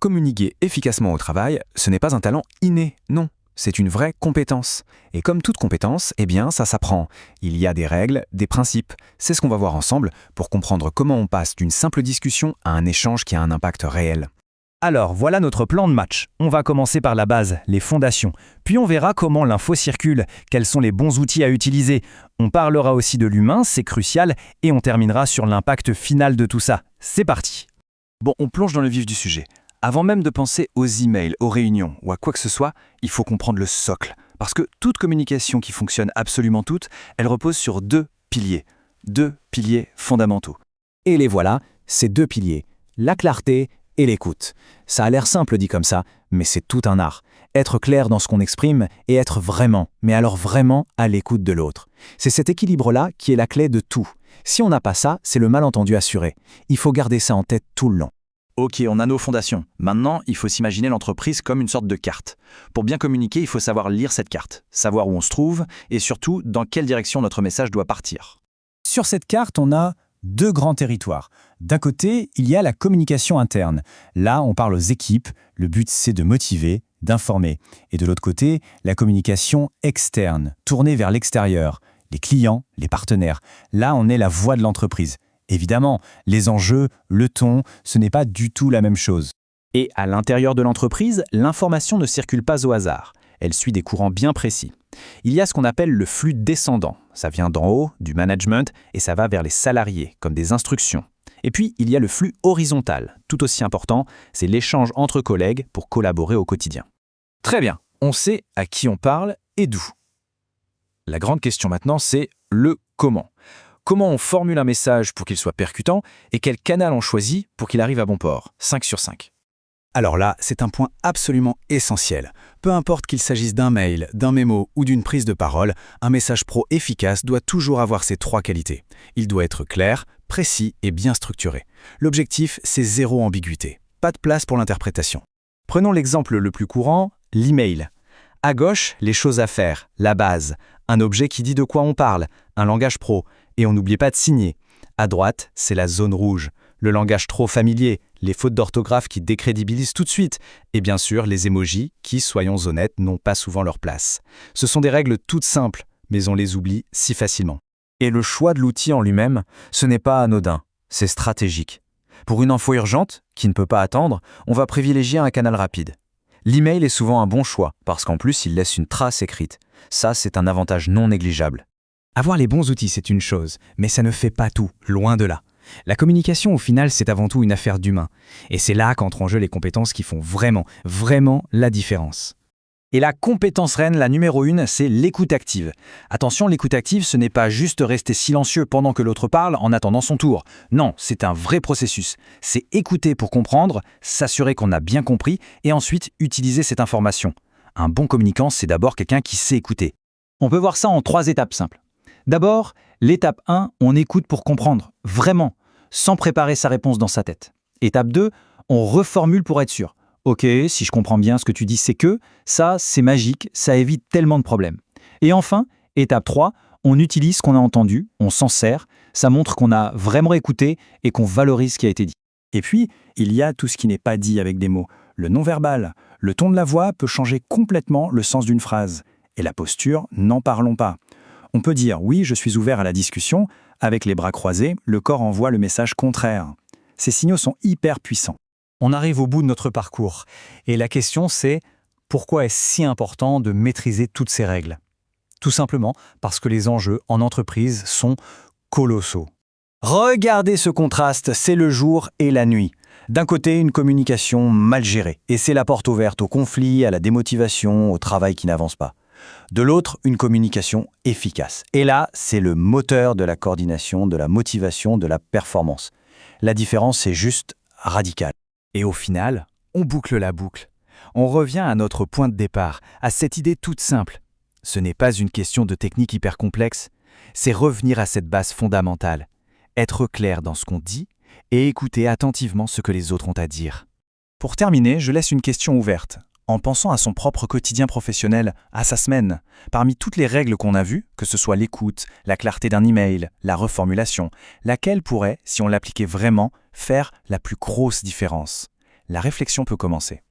Communiquer efficacement au travail, ce n'est pas un talent inné, non. C'est une vraie compétence. Et comme toute compétence, eh bien, ça s'apprend. Il y a des règles, des principes. C'est ce qu'on va voir ensemble pour comprendre comment on passe d'une simple discussion à un échange qui a un impact réel. Alors, voilà notre plan de match. On va commencer par la base, les fondations. Puis on verra comment l'info circule, quels sont les bons outils à utiliser. On parlera aussi de l'humain, c'est crucial, et on terminera sur l'impact final de tout ça. C'est parti! Bon, on plonge dans le vif du sujet. Avant même de penser aux emails, aux réunions ou à quoi que ce soit, il faut comprendre le socle. Parce que toute communication qui fonctionne absolument toute, elle repose sur deux piliers fondamentaux. Et les voilà, ces deux piliers, la clarté et l'écoute. Ça a l'air simple dit comme ça, mais c'est tout un art. Être clair dans ce qu'on exprime et être vraiment, mais alors vraiment à l'écoute de l'autre. C'est cet équilibre-là qui est la clé de tout. Si on n'a pas ça, c'est le malentendu assuré. Il faut garder ça en tête tout le long. Ok, on a nos fondations. Maintenant, il faut s'imaginer l'entreprise comme une sorte de carte. Pour bien communiquer, il faut savoir lire cette carte, savoir où on se trouve et surtout dans quelle direction notre message doit partir. Sur cette carte, on a deux grands territoires. D'un côté, il y a la communication interne. Là, on parle aux équipes. Le but, c'est de motiver, d'informer. Et de l'autre côté, la communication externe, tournée vers l'extérieur. Les clients, les partenaires. Là, on est la voix de l'entreprise. Évidemment, les enjeux, le ton, ce n'est pas du tout la même chose. Et à l'intérieur de l'entreprise, l'information ne circule pas au hasard. Elle suit des courants bien précis. Il y a ce qu'on appelle le flux descendant. Ça vient d'en haut, du management, et ça va vers les salariés, comme des instructions. Et puis, il y a le flux horizontal. Tout aussi important, c'est l'échange entre collègues pour collaborer au quotidien. Très bien, on sait à qui on parle et d'où. La grande question maintenant, c'est le comment. Comment on formule un message pour qu'il soit percutant et quel canal on choisit pour qu'il arrive à bon port. 5 sur 5. Alors là, c'est un point absolument essentiel. Peu importe qu'il s'agisse d'un mail, d'un mémo ou d'une prise de parole, un message pro efficace doit toujours avoir ces trois qualités. Il doit être clair, précis et bien structuré. L'objectif, c'est zéro ambiguïté. Pas de place pour l'interprétation. Prenons l'exemple le plus courant, l'email. À gauche, les choses à faire, la base, un objet qui dit de quoi on parle, un langage pro, et on n'oublie pas de signer. À droite, c'est la zone rouge, le langage trop familier, les fautes d'orthographe qui décrédibilisent tout de suite, et bien sûr les emojis qui, soyons honnêtes, n'ont pas souvent leur place. Ce sont des règles toutes simples, mais on les oublie si facilement. Et le choix de l'outil en lui-même, ce n'est pas anodin, c'est stratégique. Pour une info urgente, qui ne peut pas attendre, on va privilégier un canal rapide. L'email est souvent un bon choix, parce qu'en plus il laisse une trace écrite. Ça, c'est un avantage non négligeable. Avoir les bons outils, c'est une chose, mais ça ne fait pas tout, loin de là. La communication, au final, c'est avant tout une affaire d'humain. Et c'est là qu'entrent en jeu les compétences qui font vraiment la différence. Et la compétence reine, la numéro 1, c'est l'écoute active. Attention, l'écoute active, ce n'est pas juste rester silencieux pendant que l'autre parle en attendant son tour. Non, c'est un vrai processus. C'est écouter pour comprendre, s'assurer qu'on a bien compris et ensuite utiliser cette information. Un bon communicant, c'est d'abord quelqu'un qui sait écouter. On peut voir ça en 3 étapes simples. D'abord, l'étape 1, on écoute pour comprendre, vraiment, sans préparer sa réponse dans sa tête. Étape 2, on reformule pour être sûr. Ok, si je comprends bien ce que tu dis, c'est que, ça, c'est magique, ça évite tellement de problèmes. Et enfin, étape 3, on utilise ce qu'on a entendu, on s'en sert, ça montre qu'on a vraiment écouté et qu'on valorise ce qui a été dit. Et puis, il y a tout ce qui n'est pas dit avec des mots. Le non-verbal, le ton de la voix peut changer complètement le sens d'une phrase. Et la posture, n'en parlons pas. On peut dire « oui, je suis ouvert à la discussion », avec les bras croisés, le corps envoie le message contraire. Ces signaux sont hyper puissants. On arrive au bout de notre parcours. Et la question c'est, pourquoi est-ce si important de maîtriser toutes ces règles? Tout simplement parce que les enjeux en entreprise sont colossaux. Regardez ce contraste, c'est le jour et la nuit. D'un côté, une communication mal gérée, et c'est la porte ouverte au conflit, à la démotivation, au travail qui n'avance pas. De l'autre, une communication efficace. Et là, c'est le moteur de la coordination, de la motivation, de la performance. La différence est juste radicale. Et au final, on boucle la boucle. On revient à notre point de départ, à cette idée toute simple. Ce n'est pas une question de technique hyper complexe, c'est revenir à cette base fondamentale. Être clair dans ce qu'on dit et écouter attentivement ce que les autres ont à dire. Pour terminer, je laisse une question ouverte. En pensant à son propre quotidien professionnel, à sa semaine, parmi toutes les règles qu'on a vues, que ce soit l'écoute, la clarté d'un email, la reformulation, laquelle pourrait, si on l'appliquait vraiment, faire la plus grosse différence? la réflexion peut commencer.